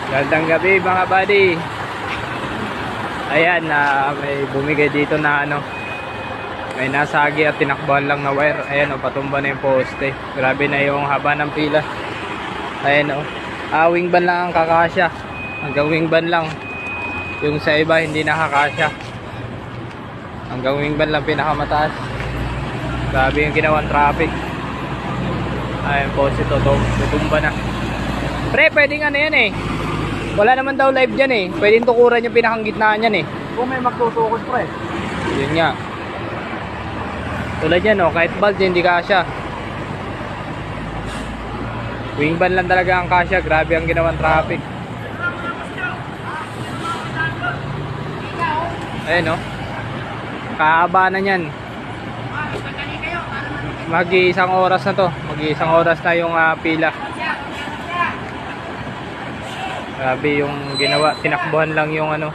Gandang gabi mga buddy. Ayan, may bumigay dito na ano. May nasagi at tinakbuhan lang na wire. Ayan o, patumba na yung poste. Grabe na yung haba ng pila. Ayan o. Wing ban lang ang kakasya. Hanggang wing ban lang. Yung sa iba hindi nakakasya. Hanggang wing ban lang pinakamataas. Grabe yung ginawang traffic. Ayan poste to. Tutumba na. Pre, pwedeng ano yan eh. Wala naman daw live dyan eh. Pwedeng tukuran yung pinakang-gitnaan yan eh. Kung may magtutukod pre. Yun nga. Tulad yan oh, kahit bald hindi kasya. Wing ban lang talaga ang kasya. Grabe ang ginawang traffic. Ayan oh. Kahaba na yan. Mag-iisang oras na to. Mag-iisang oras na yung pila. Grabe yung ginawa, tinakbuhan lang yung ano,